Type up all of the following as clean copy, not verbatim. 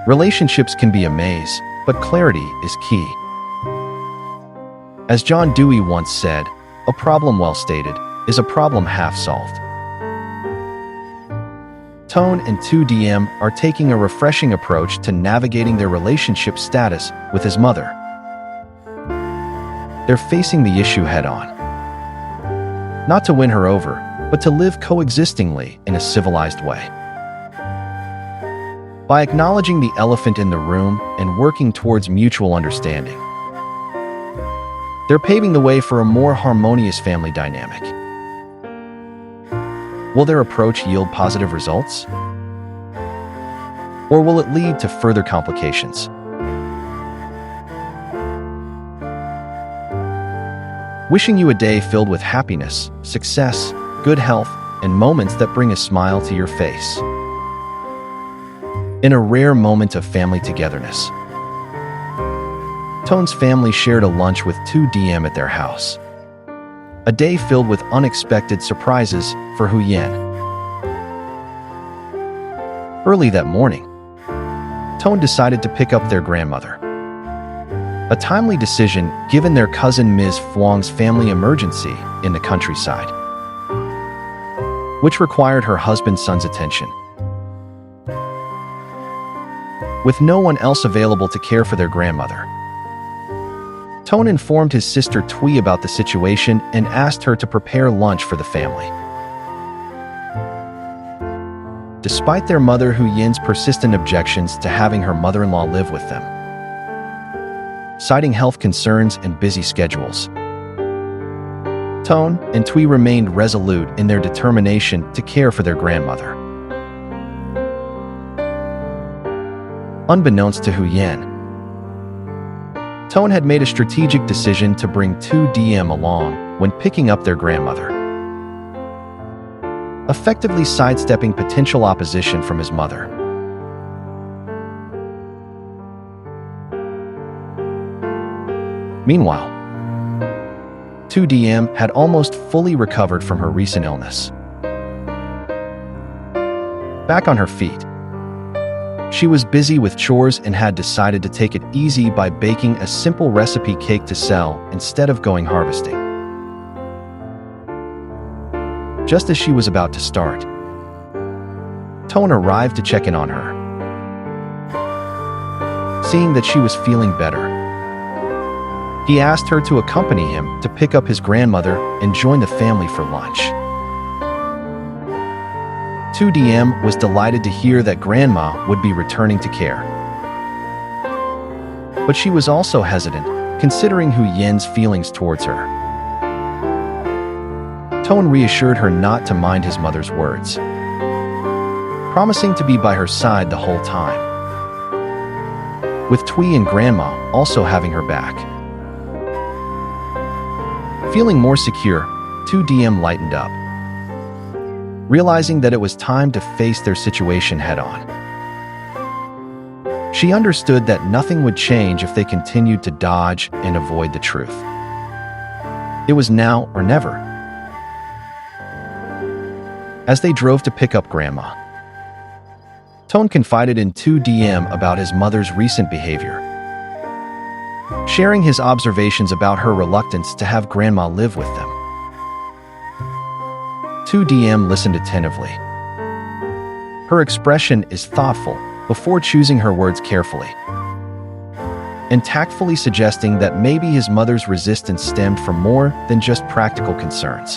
Relationships can be a maze, but clarity is key. As John Dewey once said, a problem well stated is a problem half solved. Tone and Tu Diem are taking a refreshing approach to navigating their relationship status with his mother. They're facing the issue head-on. Not to win her over, but to live coexistingly in a civilized way. By acknowledging the elephant in the room and working towards mutual understanding, they're paving the way for a more harmonious family dynamic. Will their approach yield positive results? Or will it lead to further complications? Wishing you a day filled with happiness, success, good health, and moments that bring a smile to your face. In a rare moment of family togetherness, Tone's family shared a lunch with Tu Diem at their house. A day filled with unexpected surprises for Huyen. Early that morning, Tone decided to pick up their grandmother. A timely decision given their cousin Ms. Phuong's family emergency in the countryside, which required her husband's son's attention. With no one else available to care for their grandmother, Tone informed his sister Tui about the situation and asked her to prepare lunch for the family. Despite their mother Huyen's persistent objections to having her mother-in-law live with them, citing health concerns and busy schedules, Tone and Tui remained resolute in their determination to care for their grandmother. Unbeknownst to Huyen, Tone had made a strategic decision to bring Tu Diem along when picking up their grandmother, effectively sidestepping potential opposition from his mother. Meanwhile, Tu Diem had almost fully recovered from her recent illness. Back on her feet, she was busy with chores and had decided to take it easy by baking a simple recipe cake to sell instead of going harvesting. Just as she was about to start, Tone arrived to check in on her. Seeing that she was feeling better, he asked her to accompany him to pick up his grandmother and join the family for lunch. Tu Diem was delighted to hear that Grandma would be returning to care. But she was also hesitant, considering Huyen's feelings towards her. Tone reassured her not to mind his mother's words, promising to be by her side the whole time, with Tui and Grandma also having her back. Feeling more secure, Tu Diem lightened up, realizing that it was time to face their situation head-on. She understood that nothing would change if they continued to dodge and avoid the truth. It was now or never. As they drove to pick up Grandma, Tone confided in Tu Diem about his mother's recent behavior, sharing his observations about her reluctance to have Grandma live with them. Tu Diem listened attentively. Her expression is thoughtful before choosing her words carefully, and tactfully suggesting that maybe his mother's resistance stemmed from more than just practical concerns.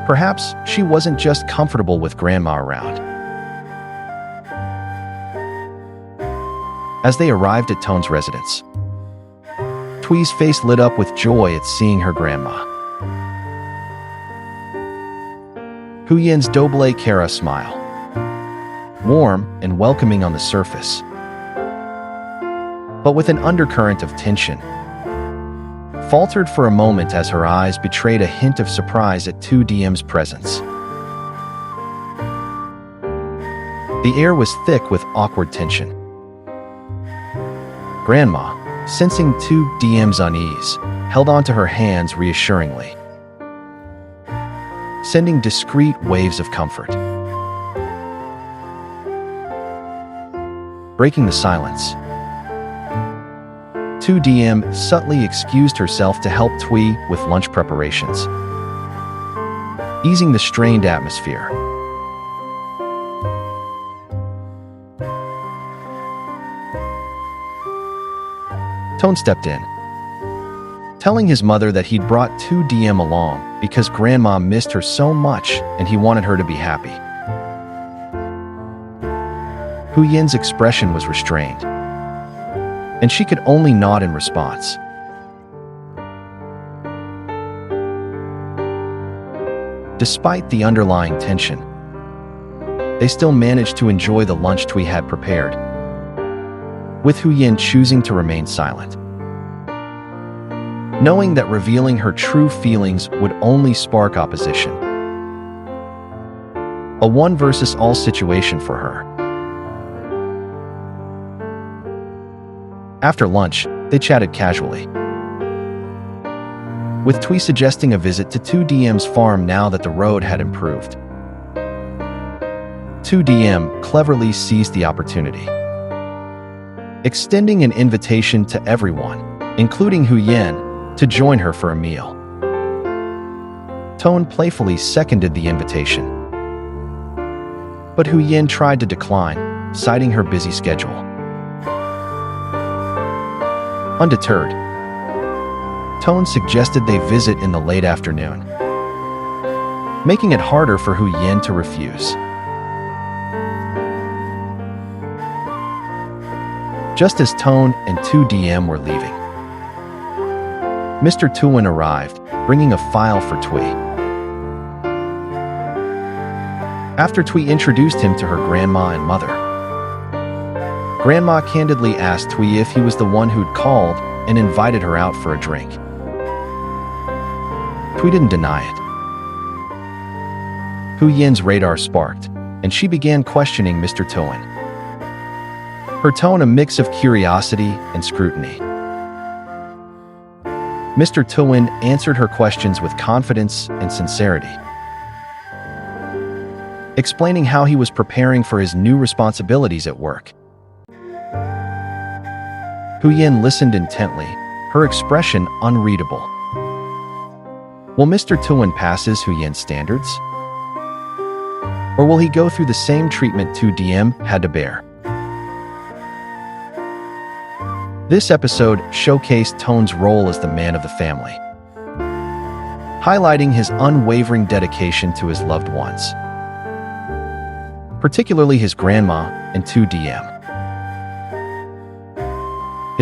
Perhaps she wasn't just comfortable with Grandma around. As they arrived at Tone's residence, Tui's face lit up with joy at seeing her grandma. Huyen's double cara smile, warm and welcoming on the surface, but with an undercurrent of tension, faltered for a moment as her eyes betrayed a hint of surprise at Tu Diem's presence. The air was thick with awkward tension. Grandma, sensing Tu Diem's unease, held onto her hands reassuringly, sending discreet waves of comfort. breaking the silence. Tu Diem subtly excused herself to help Thuy with lunch preparations, easing the strained atmosphere. Tone stepped in, telling his mother that he'd brought Tu Diem along because Grandma missed her so much and he wanted her to be happy. Hu Yin's expression was restrained, and she could only nod in response. Despite the underlying tension, they still managed to enjoy the lunch Thuy had prepared, with Hu Yin choosing to remain silent, knowing that revealing her true feelings would only spark opposition. A one versus all situation for her. After lunch, they chatted casually, with Thuy suggesting a visit to Tu Diem's farm now that the road had improved. Tu Diem cleverly seized the opportunity, extending an invitation to everyone, including Hu Yin, to join her for a meal. Tone playfully seconded the invitation, but Hu Yin tried to decline, citing her busy schedule. Undeterred, Tone suggested they visit in the late afternoon, making it harder for Hu Yin to refuse. Just as Tone and Tu Diem were leaving, Mr. Tuin arrived, bringing a file for Thuy. After Thuy introduced him to her grandma and mother, Grandma candidly asked Thuy if he was the one who'd called and invited her out for a drink. Thuy didn't deny it. Hu Yin's radar sparked, and she began questioning Mr. Tuin, her tone a mix of curiosity and scrutiny. Mr. Tuin answered her questions with confidence and sincerity, explaining how he was preparing for his new responsibilities at work. Hu Yin listened intently, her expression unreadable. Will Mr. Tuin passes Hu Yin's standards? Or will he go through the same treatment Tu Diem had to bear? This episode showcased Tone's role as the man of the family, highlighting his unwavering dedication to his loved ones, particularly his grandma and Tu Diem.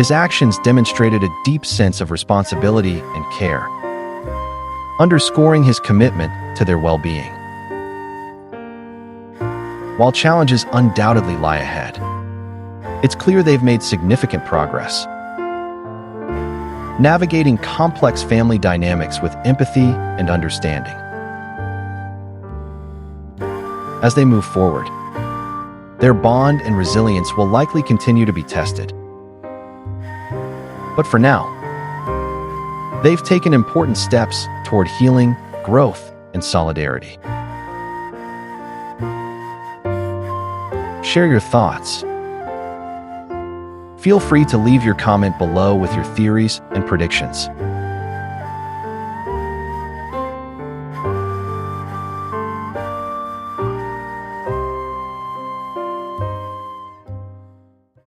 His actions demonstrated a deep sense of responsibility and care, underscoring his commitment to their well-being. While challenges undoubtedly lie ahead, it's clear they've made significant progress, navigating complex family dynamics with empathy and understanding. As they move forward, their bond and resilience will likely continue to be tested. But for now, they've taken important steps toward healing, growth, and solidarity. Share your thoughts. Feel free to leave your comment below with your theories and predictions.